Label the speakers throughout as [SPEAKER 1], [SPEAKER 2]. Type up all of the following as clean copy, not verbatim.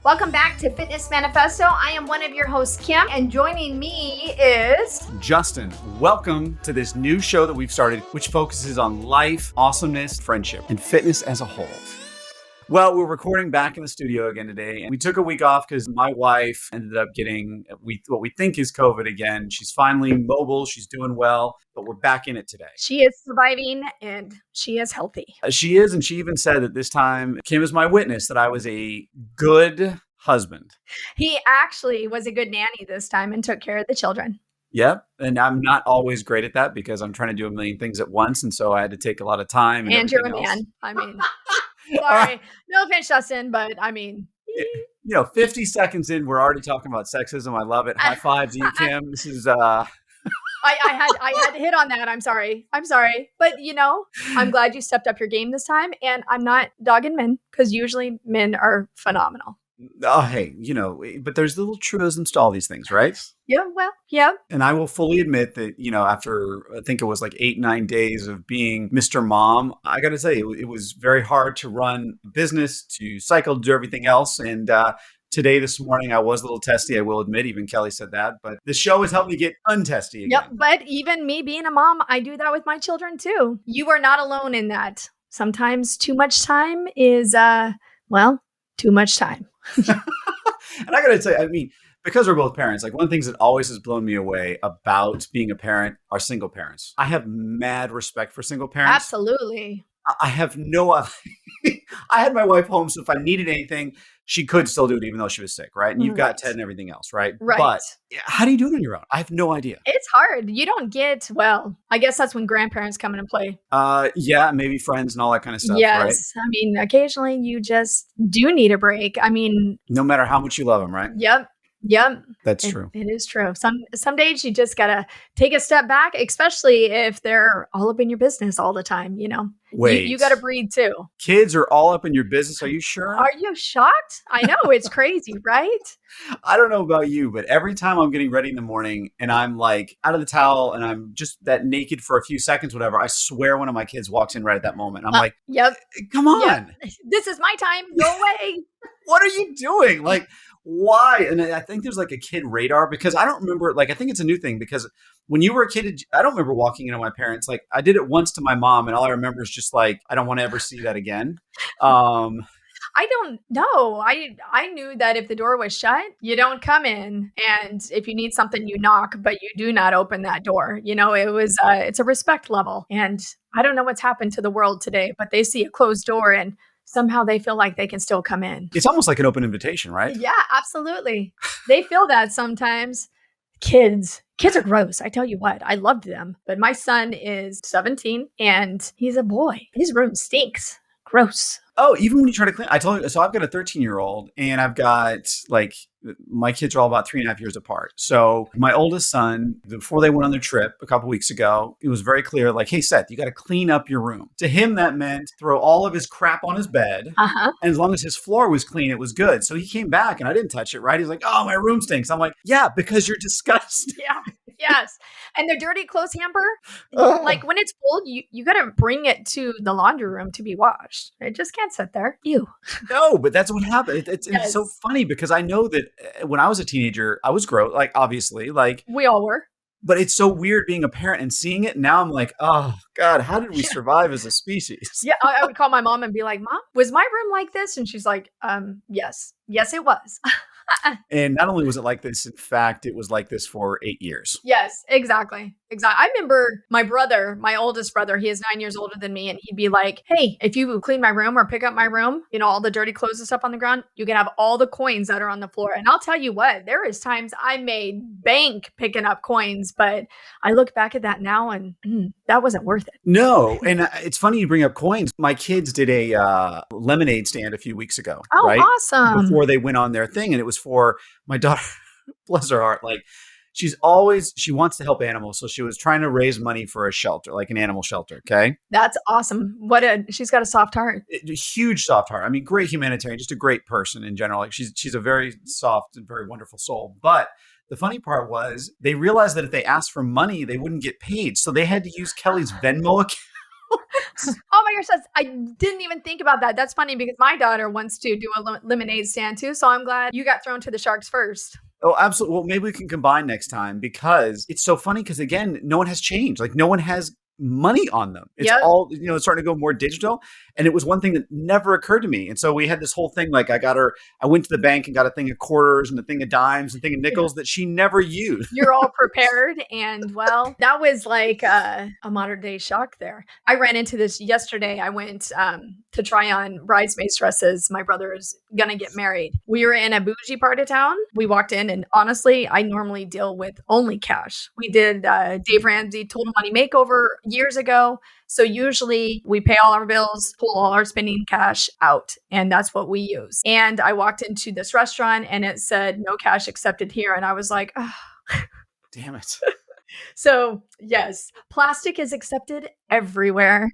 [SPEAKER 1] Welcome back to Fitness Manifesto. I am one of your hosts, Kim, and joining me is
[SPEAKER 2] Justin. Welcome to this new show that we've started, which focuses on life, awesomeness, friendship, and fitness as a whole. Well, we're recording back in the studio again today, and we took a week off because my wife ended up getting what we think is COVID again. She's finally mobile. She's doing well, but we're back in it today.
[SPEAKER 1] She is surviving and she is healthy.
[SPEAKER 2] She is, and she even said that this time, Kim is my witness that I was a good husband.
[SPEAKER 1] He actually was a good nanny this time and took care of the children.
[SPEAKER 2] Yep. And I'm not always great at that because I'm trying to do a million things at once. And so I had to take a lot of time.
[SPEAKER 1] And you're a man. I mean, sorry. No offense, Justin, but I mean.
[SPEAKER 2] 50 seconds in, we're already talking about sexism. I love it. High five to you, Kim. This is... I
[SPEAKER 1] had to hit on that. I'm sorry. But, I'm glad you stepped up your game this time. And I'm not dogging men because usually men are phenomenal.
[SPEAKER 2] Oh, hey, but there's little truisms to all these things, right?
[SPEAKER 1] Yeah, well, yeah.
[SPEAKER 2] And I will fully admit that, after I think it was like 8-9 days of being Mr. Mom, I got to say it was very hard to run a business, to cycle, do everything else. And this morning, I was a little testy, I will admit. Even Kelly said that. But the show has helped me get untesty again.
[SPEAKER 1] Yep. But even me being a mom, I do that with my children too. You are not alone in that. Sometimes too much time is, too much time.
[SPEAKER 2] And I got to tell you, because we're both parents, like one of the things that always has blown me away about being a parent are single parents. I have mad respect for single parents.
[SPEAKER 1] Absolutely.
[SPEAKER 2] I have no, I had my wife home, so if I needed anything, she could still do it even though she was sick, right? And you've got Ted and everything else, right?
[SPEAKER 1] Right.
[SPEAKER 2] But how do you do it on your own? I have no idea.
[SPEAKER 1] It's hard. You don't get, I guess that's when grandparents come into play.
[SPEAKER 2] Yeah, maybe friends and all that kind of stuff,
[SPEAKER 1] yes.
[SPEAKER 2] Right?
[SPEAKER 1] Occasionally you just do need a break.
[SPEAKER 2] No matter how much you love them, right?
[SPEAKER 1] Yep.
[SPEAKER 2] That's true.
[SPEAKER 1] It is true. Some days you just got to take a step back, especially if they're all up in your business all the time,
[SPEAKER 2] Wait.
[SPEAKER 1] You got to breathe too.
[SPEAKER 2] Kids are all up in your business. Are you sure?
[SPEAKER 1] Are you shocked? I know. It's crazy, right?
[SPEAKER 2] I don't know about you, but every time I'm getting ready in the morning and I'm like out of the towel and I'm just that naked for a few seconds, whatever, I swear one of my kids walks in right at that moment. I'm like,
[SPEAKER 1] yep.
[SPEAKER 2] Come on.
[SPEAKER 1] Yep. This is my time. Go away.
[SPEAKER 2] What are you doing? Like, why? And I think there's like a kid radar because I don't remember, I think it's a new thing because when you were a kid, I don't remember walking into my parents. Like I did it once to my mom and all I remember is just like, I don't want to ever see that again.
[SPEAKER 1] I don't know. I knew that if the door was shut, you don't come in. And if you need something, you knock, but you do not open that door. It was, it's a respect level. And I don't know what's happened to the world today, but they see a closed door and somehow they feel like they can still come in.
[SPEAKER 2] It's almost like an open invitation, right?
[SPEAKER 1] Yeah, absolutely. They feel that sometimes. Kids are gross. I tell you what, I loved them. But my son is 17 and he's a boy. His room stinks. Gross.
[SPEAKER 2] Oh, even when you try to clean, I told you, so I've got a 13-year-old and I've got my kids are all about 3.5 years apart. So my oldest son, before they went on their trip a couple weeks ago, it was very clear, like, hey, Seth, you got to clean up your room. To him, that meant throw all of his crap on his bed.
[SPEAKER 1] Uh-huh.
[SPEAKER 2] And as long as his floor was clean, it was good. So he came back and I didn't touch it, right? He's like, oh, my room stinks. I'm like, yeah, because you're disgusting.
[SPEAKER 1] Yeah. Yes. And the dirty clothes hamper, like when it's full, you got to bring it to the laundry room to be washed. It just can't sit there. Ew.
[SPEAKER 2] No, but that's what happened. It's so funny because I know that when I was a teenager, I was gross, obviously,
[SPEAKER 1] we all were.
[SPEAKER 2] But it's so weird being a parent and seeing it. Now I'm like, oh God, how did we survive as a species?
[SPEAKER 1] Yeah, I would call my mom and be like, Mom, was my room like this? And she's like, yes, it was.
[SPEAKER 2] And not only was it like this, in fact, it was like this for 8 years.
[SPEAKER 1] Yes, exactly. I remember my brother, my oldest brother, he is 9 years older than me. And he'd be like, hey, if you clean my room or pick up my room, all the dirty clothes and stuff on the ground, you can have all the coins that are on the floor. And I'll tell you what, there is times I made bank picking up coins, but I look back at that now and that wasn't worth it.
[SPEAKER 2] No. And it's funny you bring up coins. My kids did a lemonade stand a few weeks ago.
[SPEAKER 1] Oh,
[SPEAKER 2] right?
[SPEAKER 1] Awesome.
[SPEAKER 2] Before they went on their thing. And it was for my daughter, bless her heart, she wants to help animals. So she was trying to raise money for a shelter, like an animal shelter. Okay.
[SPEAKER 1] That's awesome. She's got a soft heart.
[SPEAKER 2] A huge soft heart. Great humanitarian, just a great person in general. She's a very soft and very wonderful soul. But the funny part was they realized that if they asked for money, they wouldn't get paid. So they had to use Kelly's Venmo account.
[SPEAKER 1] Oh my gosh, I didn't even think about that. That's funny because my daughter wants to do a lemonade stand too. So I'm glad you got thrown to the sharks first.
[SPEAKER 2] Oh, absolutely. Well, maybe we can combine next time because it's so funny because again, no one has changed. Like no one has money on them. It's all, it's starting to go more digital. And it was one thing that never occurred to me. And so we had this whole thing, like I went to the bank and got a thing of quarters and a thing of dimes and a thing of nickels that she never used.
[SPEAKER 1] You're all prepared. And well, that was like a modern day shock there. I ran into this yesterday. I went to try on bridesmaids dresses. My brother is going to get married. We were in a bougie part of town. We walked in and honestly, I normally deal with only cash. We did Dave Ramsey Total Money Makeover years ago. So usually we pay all our bills, pull all our spending cash out, and that's what we use. And I walked into this restaurant and it said no cash accepted here. And I was like, oh.
[SPEAKER 2] Damn it.
[SPEAKER 1] So yes, plastic is accepted everywhere.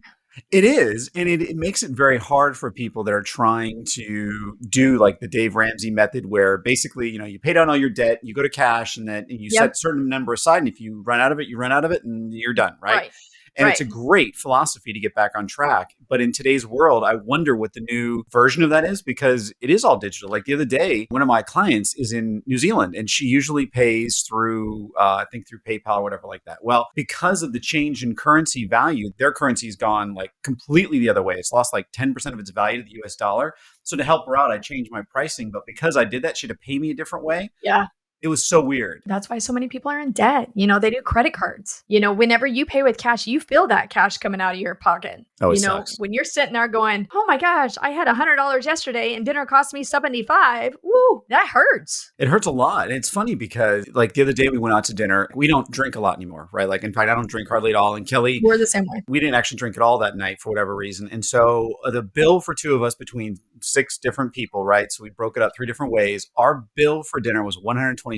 [SPEAKER 2] It is. And it makes it very hard for people that are trying to do like the Dave Ramsey method where basically, you pay down all your debt, you go to cash and then you set a certain number aside. And if you run out of it, you run out of it and you're done. Right. And it's a great philosophy to get back on track. But in today's world, I wonder what the new version of that is because it is all digital. Like the other day, one of my clients is in New Zealand and she usually pays through, I think through PayPal or whatever like that. Well, because of the change in currency value, their currency has gone like completely the other way. It's lost like 10% of its value to the US dollar. So to help her out, I changed my pricing. But because I did that, she had to pay me a different way.
[SPEAKER 1] Yeah.
[SPEAKER 2] It was so weird.
[SPEAKER 1] That's why so many people are in debt. They do credit cards. Whenever you pay with cash, you feel that cash coming out of your pocket.
[SPEAKER 2] Oh, it sucks.
[SPEAKER 1] When you're sitting there going, oh my gosh, I had $100 yesterday and dinner cost me $75. Woo, that hurts.
[SPEAKER 2] It hurts a lot. And it's funny because like the other day we went out to dinner. We don't drink a lot anymore, right? Like in fact, I don't drink hardly at all. And Kelly,
[SPEAKER 1] we're the same way.
[SPEAKER 2] We didn't actually drink at all that night for whatever reason. And so the bill for two of us between 6 different people, right? So we broke it up 3 different ways. Our bill for dinner was $126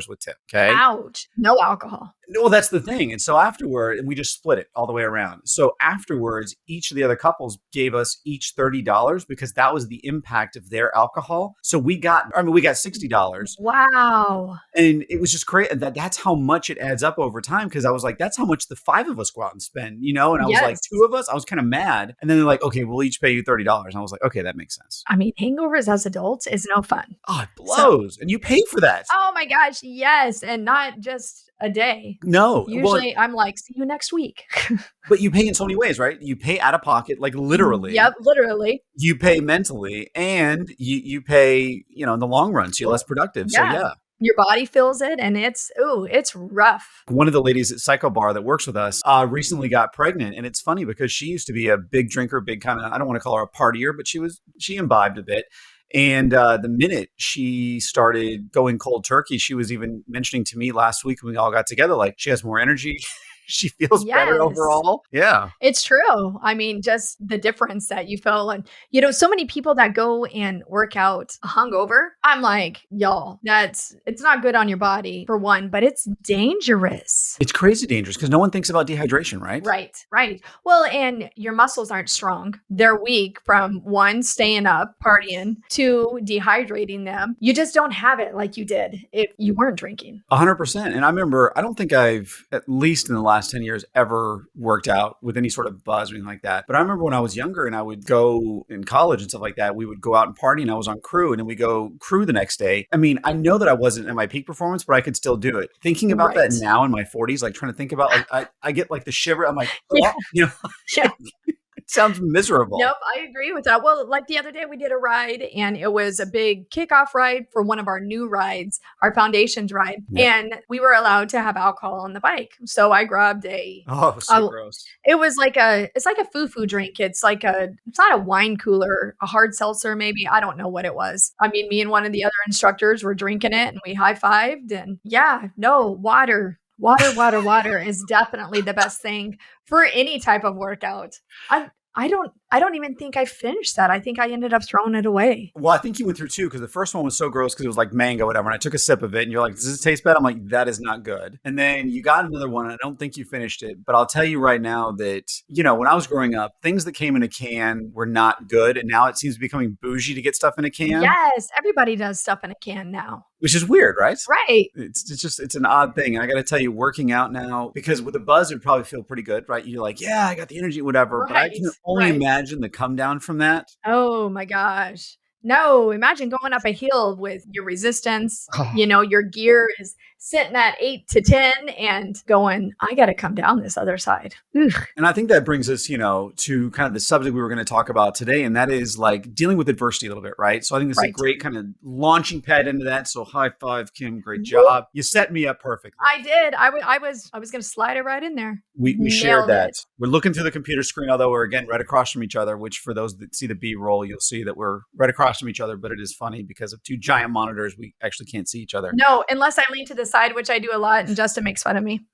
[SPEAKER 2] with tip. Okay.
[SPEAKER 1] Ouch. No alcohol.
[SPEAKER 2] Well, that's the thing. And so afterward, and we just split it all the way around. So afterwards, each of the other couples gave us each $30 because that was the impact of their alcohol. So we got $60.
[SPEAKER 1] Wow.
[SPEAKER 2] And it was just crazy. That's how much it adds up over time. Cause I was like, that's how much the 5 of us go out and spend, And I was like, 2 of us, I was kind of mad. And then they're like, okay, we'll each pay you $30. And I was like, okay, that makes sense.
[SPEAKER 1] I mean, hangovers as adults is no fun.
[SPEAKER 2] Oh, it blows. And you pay for that.
[SPEAKER 1] Oh my gosh. Yes. And not just a day.
[SPEAKER 2] No.
[SPEAKER 1] Usually I'm like, see you next week.
[SPEAKER 2] But you pay in so many ways, right? You pay out of pocket, like literally.
[SPEAKER 1] Yep, literally.
[SPEAKER 2] You pay mentally and you pay, in the long run. So you're less productive.
[SPEAKER 1] Yeah.
[SPEAKER 2] So yeah.
[SPEAKER 1] Your body feels it and it's rough. One
[SPEAKER 2] of the ladies at Psycho Bar that works with us recently got pregnant. And it's funny because she used to be a big drinker, big kind of, I don't want to call her a partier, but she imbibed a bit. And the minute she started going cold turkey, she was even mentioning to me last week when we all got together, like she has more energy. She feels better overall. Yeah.
[SPEAKER 1] It's true. I mean, just the difference that you feel. And, so many people that go and work out hungover, I'm like, y'all, it's not good on your body for one, but it's dangerous.
[SPEAKER 2] It's crazy dangerous because no one thinks about dehydration, right?
[SPEAKER 1] Right. Well, and your muscles aren't strong. They're weak from 1, staying up, partying, 2, dehydrating them. You just don't have it like you did if you weren't drinking.
[SPEAKER 2] 100%. And I remember, I don't think I've, at least in the last 10 years, ever worked out with any sort of buzz or anything like that. But I remember when I was younger and I would go in college and stuff like that, we would go out and party and I was on crew and then we go crew the next day. I mean, I know that I wasn't at my peak performance, but I could still do it. Thinking about that now in my 40s, like trying to think about, like, I get like the shiver. I'm like, oh,
[SPEAKER 1] Yeah.
[SPEAKER 2] It sounds miserable.
[SPEAKER 1] Nope, I agree with that. Well, like the other day we did a ride and it was a big kickoff ride for one of our new rides, our foundations ride. Yeah. And we were allowed to have alcohol on the bike. So I grabbed
[SPEAKER 2] gross.
[SPEAKER 1] It was like it's like a foo-foo drink. It's not a wine cooler, a hard seltzer maybe. I don't know what it was. I mean, me and one of the other instructors were drinking it and we high-fived and water. Water is definitely the best thing for any type of workout. I I don't even think I finished that. I think I ended up throwing it away.
[SPEAKER 2] Well, I think you went through two because the first one was so gross because it was like mango, whatever. And I took a sip of it and you're like, does this taste bad? I'm like, that is not good. And then you got another one. And I don't think you finished it. But I'll tell you right now that, when I was growing up, things that came in a can were not good. And now it seems to be becoming bougie to get stuff in a can.
[SPEAKER 1] Yes. Everybody does stuff in a can now.
[SPEAKER 2] Which is weird, right?
[SPEAKER 1] Right.
[SPEAKER 2] It's an odd thing. And I got to tell you, working out now, because with a buzz, it would probably feel pretty good, right? You're like, yeah, I got the energy, whatever.
[SPEAKER 1] Right.
[SPEAKER 2] But I can only imagine the come down from that.
[SPEAKER 1] Oh my gosh. No, imagine going up a hill with your resistance. Your gear is sitting at 8 to 10 and going, I got to come down this other side. Ugh.
[SPEAKER 2] And I think that brings us, to kind of the subject we were going to talk about today. And that is like dealing with adversity a little bit, right? So I think this is a great kind of launching pad into that. So high five, Kim. Great job. You set me up perfectly.
[SPEAKER 1] I did. I was going to slide it right in there.
[SPEAKER 2] We shared that. We're looking through the computer screen, although we're again right across from each other, which for those that see the B-roll, you'll see that we're right across from each other. But it is funny because of two giant monitors, we actually can't see each other.
[SPEAKER 1] No, unless I lean to the side, which I do a lot, and Justin makes fun of me.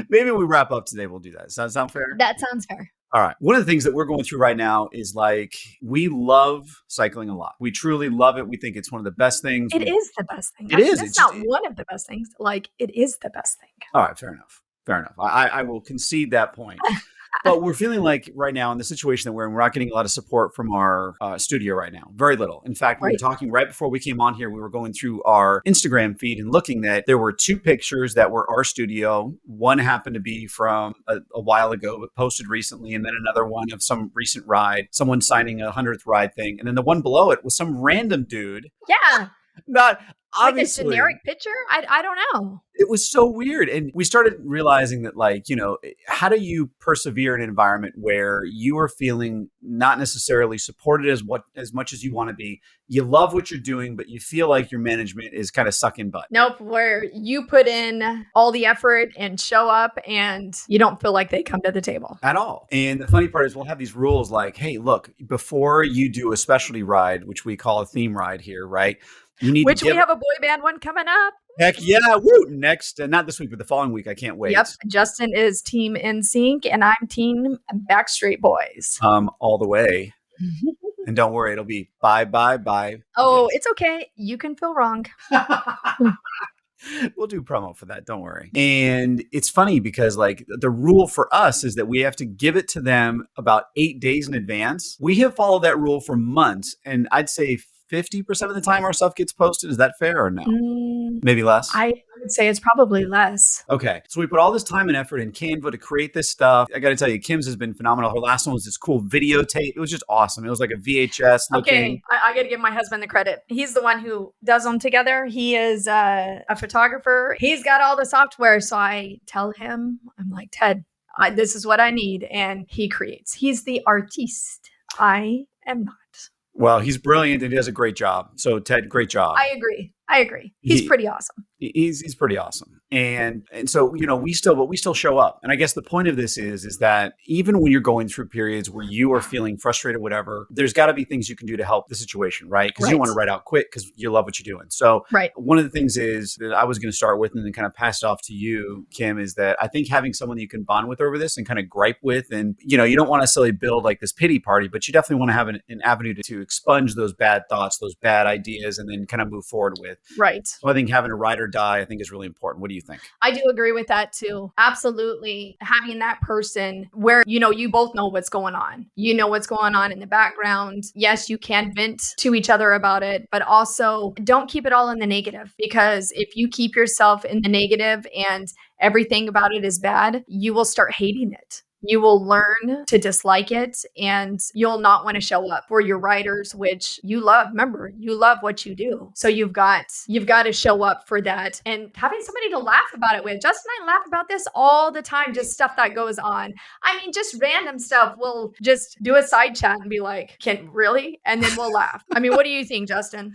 [SPEAKER 2] Maybe we wrap up today. We'll do that. Does that sound fair?
[SPEAKER 1] That sounds fair.
[SPEAKER 2] All right. One of the things that we're going through right now is like, we love cycling a lot. We truly love it. We think it's one of the best things.
[SPEAKER 1] It is the best thing. It's not one of the best things. Like, it is the best thing.
[SPEAKER 2] All right. Fair enough. I will concede that point. But we're feeling like right now in the situation that we're in, we're not getting a lot of support from our studio right now. Very little. In fact, we were talking right before we came on here, we were going through our Instagram feed and looking that there were two pictures that were our studio. One happened to be from a while ago, but posted recently. And then another one of some recent ride, someone signing a 100th ride thing. And then the one below it was some random dude.
[SPEAKER 1] Yeah.
[SPEAKER 2] Not obviously.
[SPEAKER 1] Like a generic picture? I don't know.
[SPEAKER 2] It was so weird. And we started realizing that, like, how do you persevere in an environment where you are feeling not necessarily supported as much as you want to be? You love what you're doing, but you feel like your management is kind of sucking butt.
[SPEAKER 1] Nope. Where you put in all the effort and show up and you don't feel like they come to the table
[SPEAKER 2] at all. And the funny part is we'll have these rules like, hey, look, before you do a specialty ride, which we call a theme ride here, right? You need
[SPEAKER 1] we have a boy band one coming up.
[SPEAKER 2] Heck yeah. Woo. Next, not this week, but the following week. I can't wait.
[SPEAKER 1] Yep. Justin is team NSYNC and I'm team Backstreet Boys.
[SPEAKER 2] All the way. And don't worry, it'll be bye.
[SPEAKER 1] Oh, yes. It's okay. You can feel wrong.
[SPEAKER 2] We'll do promo for that. Don't worry. And it's funny because like the rule for us is that we have to give it to them about 8 days in advance. We have followed that rule for months. And I'd say 50% of the time our stuff gets posted. Is that fair or no? Maybe less?
[SPEAKER 1] I would say it's probably less.
[SPEAKER 2] Okay. So we put all this time and effort in Canva to create this stuff. I got to tell you, Kim's has been phenomenal. Her last one was this cool videotape. It was just awesome. It was like a VHS looking.
[SPEAKER 1] Okay. I got to give my husband the credit. He's the one who does them together. He is a photographer. He's got all the software. So I tell him, I'm like, Ted, this is what I need. And he creates. He's the artiste. I am not.
[SPEAKER 2] Well, he's brilliant and he does a great job. So Ted, great job.
[SPEAKER 1] I agree. He's pretty awesome.
[SPEAKER 2] He's pretty awesome. And so, we still show up. And I guess the point of this is that even when you're going through periods where you are feeling frustrated, whatever, there's got to be things you can do to help the situation, right? Because you don't want to write out quick because you love what you're doing. So one of the things is that I was going to start with and then kind of pass it off to you, Kim, is that I think having someone that you can bond with over this and kind of gripe with, and, you don't want to necessarily build like this pity party, but you definitely want to have an avenue to expunge those bad thoughts, those bad ideas, and then kind of move forward with.
[SPEAKER 1] Right.
[SPEAKER 2] So I think having a ride or die, I think is really important. What do you think?
[SPEAKER 1] I do agree with that too. Absolutely. Having that person where, you both know what's going on. You know what's going on in the background. Yes, you can vent to each other about it, but also don't keep it all in the negative, because if you keep yourself in the negative and everything about it is bad, you will start hating it. You will learn to dislike it and you'll not want to show up for your writers, which you love. Remember, you love what you do. So you've got to show up for that and having somebody to laugh about it with. Justin and I laugh about this all the time, just stuff that goes on. I mean, just random stuff. We'll just do a side chat and be like, really? And then we'll laugh. I mean, what do you think, Justin?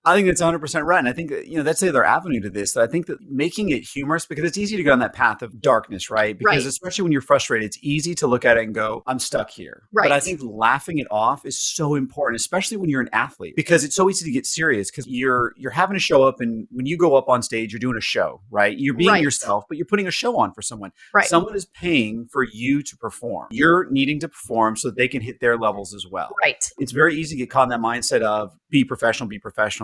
[SPEAKER 2] I think that's 100% right. And I think that, that's the other avenue to this. I think that making it humorous, because it's easy to go on that path of darkness, right? Because especially when you're frustrated, it's easy to look at it and go, I'm stuck here.
[SPEAKER 1] Right.
[SPEAKER 2] But I think laughing it off is so important, especially when you're an athlete, because it's so easy to get serious because you're having to show up. And when you go up on stage, you're doing a show, right? You're being yourself, but you're putting a show on for someone.
[SPEAKER 1] Right.
[SPEAKER 2] Someone is paying for you to perform. You're needing to perform so that they can hit their levels as well.
[SPEAKER 1] Right.
[SPEAKER 2] It's very easy to get caught in that mindset of be professional.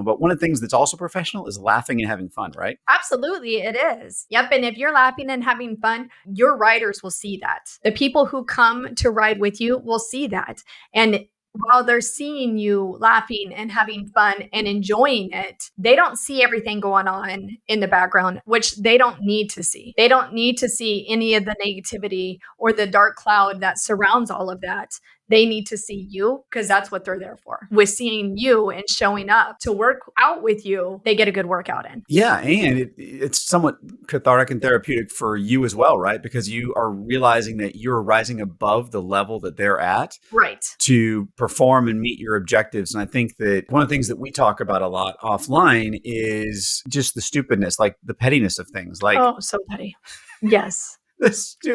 [SPEAKER 2] But one of the things that's also professional is laughing and having fun, right?
[SPEAKER 1] Absolutely, it is. Yep. And if you're laughing and having fun, your riders will see that. The people who come to ride with you will see that. And while they're seeing you laughing and having fun and enjoying it, they don't see everything going on in the background, which they don't need to see. They don't need to see any of the negativity or the dark cloud that surrounds all of that. They need to see you because that's what they're there for. With seeing you and showing up to work out with you, they get a good workout in.
[SPEAKER 2] Yeah. And it's somewhat cathartic and therapeutic for you as well, right? Because you are realizing that you're rising above the level that they're at.
[SPEAKER 1] Right.
[SPEAKER 2] To perform and meet your objectives. And I think that one of the things that we talk about a lot offline is just the stupidness, like the pettiness of things. Like,
[SPEAKER 1] oh, so petty. Yes.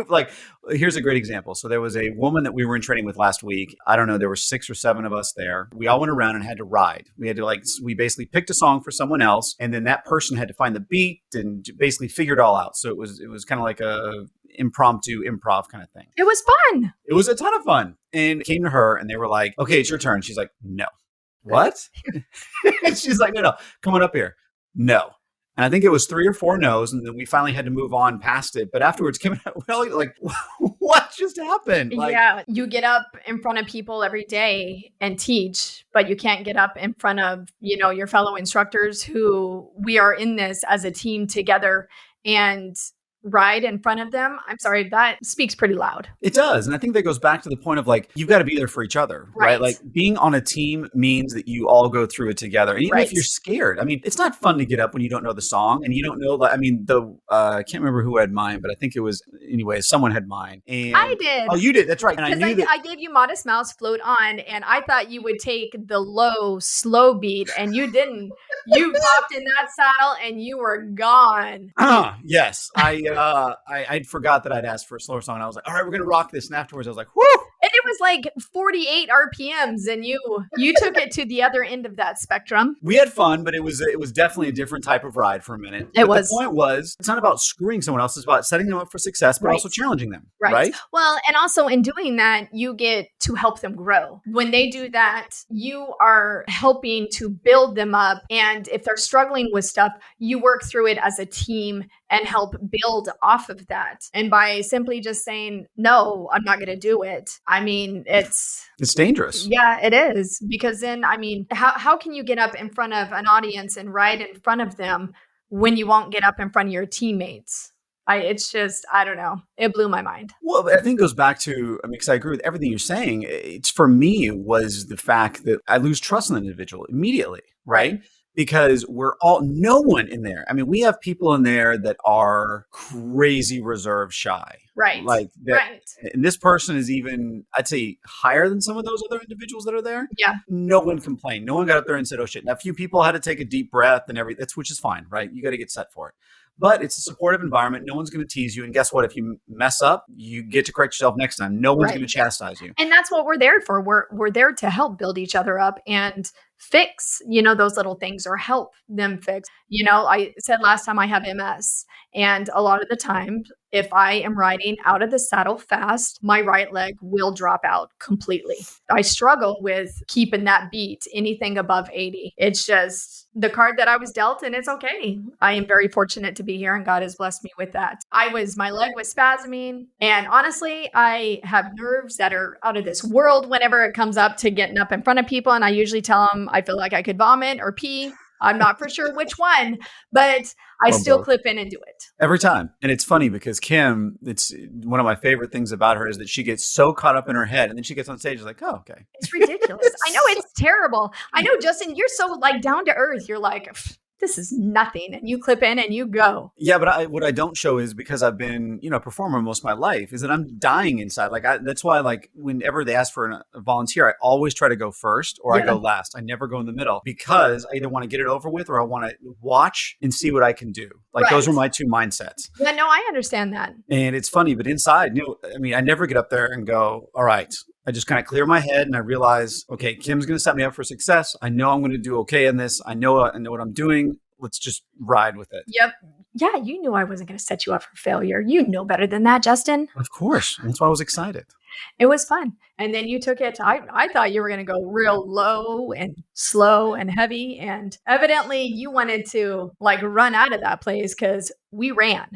[SPEAKER 2] Like, here's a great example. So there was a woman that we were in training with last week. I don't know, there were 6 or 7 of us there. We all went around and had to ride. We basically picked a song for someone else, and then that person had to find the beat and basically figure it all out. So it was kind of like a impromptu improv kind of thing.
[SPEAKER 1] It was fun.
[SPEAKER 2] It was a ton of fun. And it came to her and they were like, okay, it's your turn. She's like, no. What? And she's like, no, come on up here. No. And I think it was 3 or 4 no's, and then we finally had to move on past it. But afterwards, Kim and I were like, what just happened? Like,
[SPEAKER 1] yeah, you get up in front of people every day and teach, but you can't get up in front of, your fellow instructors who we are in this as a team together and ride in front of them. I'm sorry, that speaks pretty loud.
[SPEAKER 2] It does. And I think that goes back to the point of like, you've got to be there for each other, right? Like being on a team means that you all go through it together. And even if you're scared, I mean, it's not fun to get up when you don't know the song and you don't know, I can't remember who had mine, but I think it was, anyway, someone had mine. And
[SPEAKER 1] I did.
[SPEAKER 2] Oh, you did. That's right. And
[SPEAKER 1] I gave you Modest Mouse Float On, and I thought you would take the low, slow beat, and you didn't. You popped in that saddle and you were gone.
[SPEAKER 2] Yes. I forgot that I'd asked for a slower song. And I was like, all right, we're going to rock this. And afterwards I was like, whoo.
[SPEAKER 1] And it was like 48 RPMs, and you took it to the other end of that spectrum.
[SPEAKER 2] We had fun, but it was definitely a different type of ride for a minute. The point was, it's not about screwing someone else. It's about setting them up for success, but also challenging them. Right.
[SPEAKER 1] Well, and also in doing that, you get to help them grow. When they do that, you are helping to build them up. And if they're struggling with stuff, you work through it as a team and help build off of that. And by simply just saying, no, I'm not going to do it. I mean, it's
[SPEAKER 2] dangerous.
[SPEAKER 1] Yeah, it is. Because then, I mean, how can you get up in front of an audience and ride in front of them when you won't get up in front of your teammates? It's just, I don't know. It blew my mind.
[SPEAKER 2] Well, I think it goes back to, because I agree with everything you're saying. It's for me, it was the fact that I lose trust in the individual immediately, right? Because no one in there. I mean, we have people in there that are crazy reserve shy.
[SPEAKER 1] Right.
[SPEAKER 2] Like that. Right. And this person is even, I'd say, higher than some of those other individuals that are there.
[SPEAKER 1] Yeah.
[SPEAKER 2] No one complained. No one got up there and said, oh shit. Now, a few people had to take a deep breath and everything, which is fine, right? You got to get set for it. But it's a supportive environment. No one's going to tease you. And guess what? If you mess up, you get to correct yourself next time. No one's going to chastise you.
[SPEAKER 1] And that's what we're there for. We're there to help build each other up and fix, those little things, or help them fix. I said last time I have MS, and a lot of the time, if I am riding out of the saddle fast, my right leg will drop out completely. I struggle with keeping that beat, anything above 80. It's just the card that I was dealt, and it's okay. I am very fortunate to be here, and God has blessed me with that. My leg was spasming, and honestly, I have nerves that are out of this world whenever it comes up to getting up in front of people, and I usually tell them I feel like I could vomit or pee. I'm not for sure which one, but I still clip in and do it.
[SPEAKER 2] Every time. And it's funny because Kim, it's one of my favorite things about her is that she gets so caught up in her head, and then she gets on stage and is like, oh, okay.
[SPEAKER 1] It's ridiculous. I know it's terrible. I know, Justin, you're so like down to earth. You're like, this is nothing. And you clip in and you go.
[SPEAKER 2] Yeah, but what I don't show is because I've been, a performer most of my life, is that I'm dying inside. That's why, whenever they ask for a volunteer, I always try to go first or I go last. I never go in the middle because I either want to get it over with or I want to watch and see what I can do. Those are my two mindsets.
[SPEAKER 1] Yeah, no, I understand that.
[SPEAKER 2] And it's funny, but inside, I never get up there and go, all right. I just kind of clear my head and I realize, okay, Kim's going to set me up for success. I know I'm going to do okay in this. I know what I'm doing. Let's just ride with it.
[SPEAKER 1] Yep. Yeah, you knew I wasn't going to set you up for failure. You know better than that, Justin.
[SPEAKER 2] Of course. That's why I was excited.
[SPEAKER 1] It was fun. And then you took it. I thought you were going to go real low and slow and heavy. And evidently you wanted to run out of that place because we ran.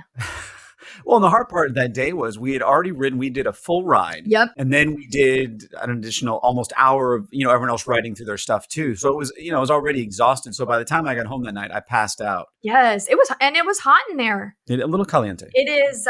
[SPEAKER 2] Well, and the hard part of that day was we had already ridden. We did a full ride.
[SPEAKER 1] Yep.
[SPEAKER 2] And then we did an additional almost hour of, everyone else riding through their stuff too. So it was, I was already exhausted. So by the time I got home that night, I passed out.
[SPEAKER 1] Yes, it was hot in there.
[SPEAKER 2] A little caliente.
[SPEAKER 1] It is,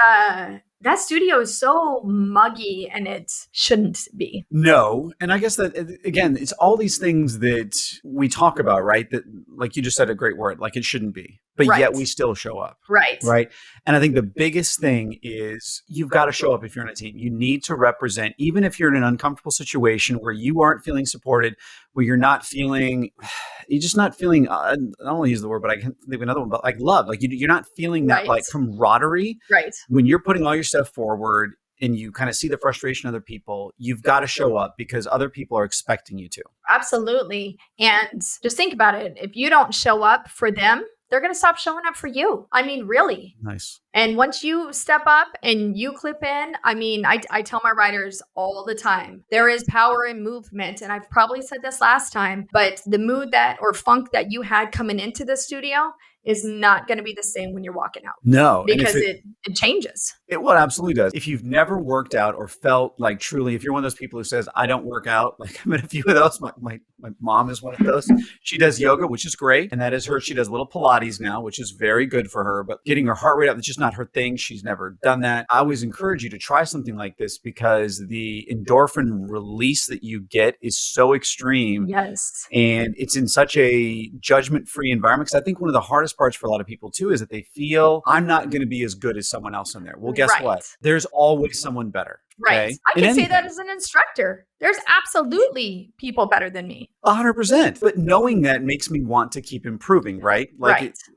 [SPEAKER 1] that studio is so muggy and it shouldn't be.
[SPEAKER 2] No. And I guess that, again, it's all these things that we talk about, right? That, like you just said a great word, it shouldn't be. But yet we still show up.
[SPEAKER 1] Right.
[SPEAKER 2] Right. And I think the biggest thing is you've got to show up if you're on a team. You need to represent, even if you're in an uncomfortable situation where you aren't feeling supported, where you're just not feeling, I don't want to use the word, but I can think of another one, but love. You're not feeling that camaraderie.
[SPEAKER 1] Right.
[SPEAKER 2] When you're putting all your stuff forward and you kind of see the frustration of other people, you've got to show up because other people are expecting you to.
[SPEAKER 1] Absolutely. And just think about it. If you don't show up for them, they're going to stop showing up for you. I mean, really.
[SPEAKER 2] Nice.
[SPEAKER 1] And once you step up and you clip in, I tell my writers all the time, there is power in movement. And I've probably said this last time, but the mood or funk that you had coming into the studio is not going to be the same when you're walking out.
[SPEAKER 2] No.
[SPEAKER 1] Because it changes.
[SPEAKER 2] It absolutely does. If you've never worked out or felt truly, if you're one of those people who says, I don't work out, I'm in a few of those. My mom is one of those. She does yoga, which is great. And that is her. She does little Pilates now, which is very good for her. But getting her heart rate up, it's just not her thing. She's never done that. I always encourage you to try something like this because the endorphin release that you get is so extreme.
[SPEAKER 1] Yes.
[SPEAKER 2] And it's in such a judgment-free environment. Because I think one of the hardest parts for a lot of people too is that they feel I'm not going to be as good as someone else in there. Well, guess what? There's always someone better.
[SPEAKER 1] Right.
[SPEAKER 2] Okay?
[SPEAKER 1] I can say that as an instructor. There's absolutely people better than me.
[SPEAKER 2] 100%. But knowing that makes me want to keep improving, right?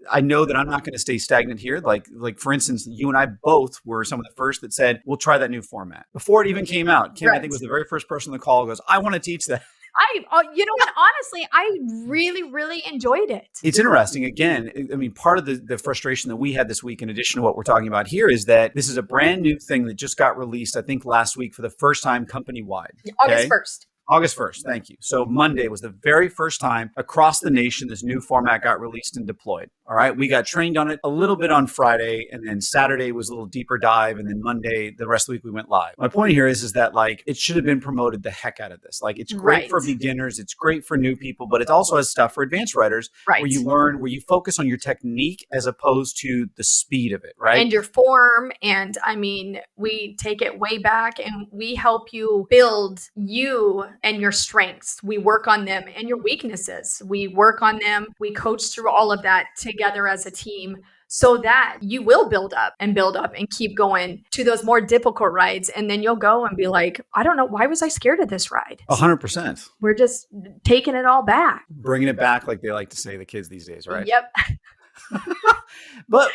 [SPEAKER 2] I know that I'm not going to stay stagnant here. Like for instance, you and I both were some of the first that said, we'll try that new format. Before it even came out, Kim, I think, was the very first person on the call who goes, I want to teach that.
[SPEAKER 1] You know what? Honestly, I really, really enjoyed it.
[SPEAKER 2] It's interesting. Again, part of the frustration that we had this week, in addition to what we're talking about here, is that this is a brand new thing that just got released, I think, last week for the first time company-wide.
[SPEAKER 1] August 1st.
[SPEAKER 2] August 1st. Thank you. So Monday was the very first time across the nation this new format got released and deployed. All right. We got trained on it a little bit on Friday, and then Saturday was a little deeper dive. And then Monday, the rest of the week, we went live. My point here is that it should have been promoted the heck out of this. It's great for beginners. It's great for new people, but it also has stuff for advanced writers where you learn, where you focus on your technique as opposed to the speed of it. Right.
[SPEAKER 1] And your form. And we take it way back and we help you build you and your strengths. We work on them and your weaknesses. We work on them. We coach through all of that together as a team so that you will build up and keep going to those more difficult rides. And then you'll go and be like, I don't know, why was I scared of this ride?
[SPEAKER 2] 100%.
[SPEAKER 1] We're just taking it all back.
[SPEAKER 2] Bringing it back, like they like to say, the kids these days, right?
[SPEAKER 1] Yep.
[SPEAKER 2] But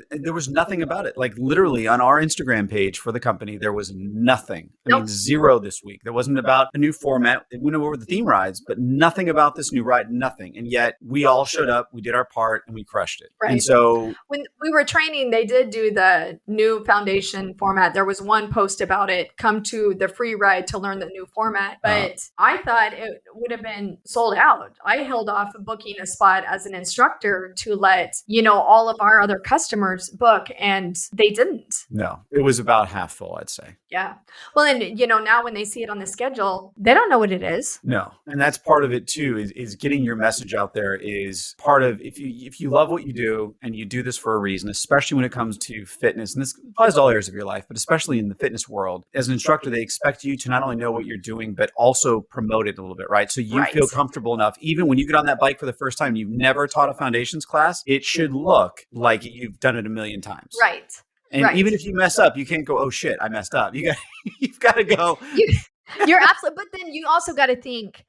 [SPEAKER 2] there was nothing about it. Literally on our Instagram page for the company, there was nothing. Zero this week. There wasn't about a new format. It went over the theme rides, but nothing about this new ride, nothing. And yet we all showed up, we did our part, and we crushed it.
[SPEAKER 1] Right.
[SPEAKER 2] And so
[SPEAKER 1] when we were training, they did do the new foundation format. There was one post about it, come to the free ride to learn the new format. But I thought it would have been sold out. I held off booking a spot as an instructor to let, all of our other customers book, and they didn't.
[SPEAKER 2] No, it was about half full, I'd say.
[SPEAKER 1] Yeah. Well, and now when they see it on the schedule, they don't know what it is.
[SPEAKER 2] No. And that's part of it too, is getting your message out there is part of, if you love what you do and you do this for a reason, especially when it comes to fitness, and this applies to all areas of your life, but especially in the fitness world, as an instructor, they expect you to not only know what you're doing, but also promote it a little bit, right? So you feel comfortable enough, even when you get on that bike for the first time, you've never taught a foundations class, it should look like you've done it a million times.
[SPEAKER 1] Right.
[SPEAKER 2] And even if you mess up, you can't go, oh shit, I messed up. You've got to go.
[SPEAKER 1] You're absolutely, but then you also got to think,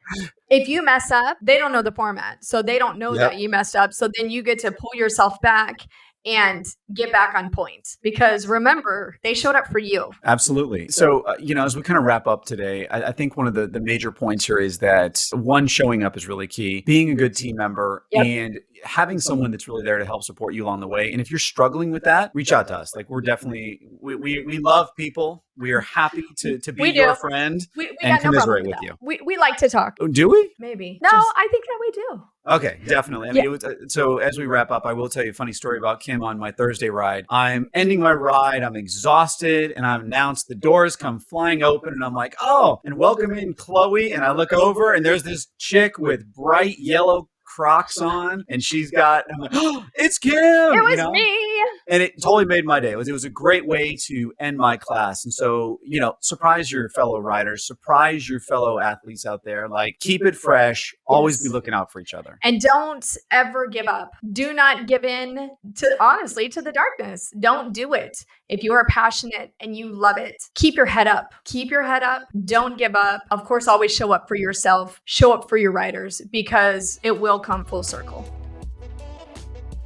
[SPEAKER 1] if you mess up, they don't know the format. So they don't know that you messed up. So then you get to pull yourself back and get back on point, because remember, they showed up for you.
[SPEAKER 2] Absolutely. So, as we kind of wrap up today, I think one of the major points here is that one, showing up is really key, being a good team member and having someone that's really there to help support you along the way. And if you're struggling with that, reach out to us. Like, we're definitely, we love people. We are happy to be your friend and commiserate with you.
[SPEAKER 1] We like to talk.
[SPEAKER 2] Oh, do we?
[SPEAKER 1] Maybe. No, I think that we do.
[SPEAKER 2] Okay, definitely. I mean, so as we wrap up, I will tell you a funny story about Kim on my Thursday ride. I'm ending my ride. I'm exhausted, and I'm announced the doors come flying open, and I'm like, oh, and welcome in Chloe. And I look over, and there's this chick with bright yellow Crocs on, and she's got, I'm like, oh, it's Kim.
[SPEAKER 1] It was me.
[SPEAKER 2] And it totally made my day. It was a great way to end my class. And so, surprise your fellow riders, surprise your fellow athletes out there. Like, keep it fresh, always be looking out for each other.
[SPEAKER 1] And don't ever give up. Do not give in to the darkness. Don't do it. If you are passionate and you love it, keep your head up. Keep your head up. Don't give up. Of course, always show up for yourself. Show up for your riders, because it will come full circle.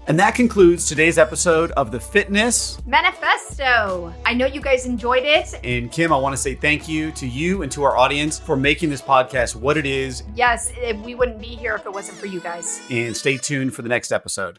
[SPEAKER 2] And that concludes today's episode of the Fitness
[SPEAKER 1] Manifesto. I know you guys enjoyed it.
[SPEAKER 2] And Kim, I want to say thank you to you and to our audience for making this podcast what it is.
[SPEAKER 1] Yes, we wouldn't be here if it wasn't for you guys.
[SPEAKER 2] And stay tuned for the next episode.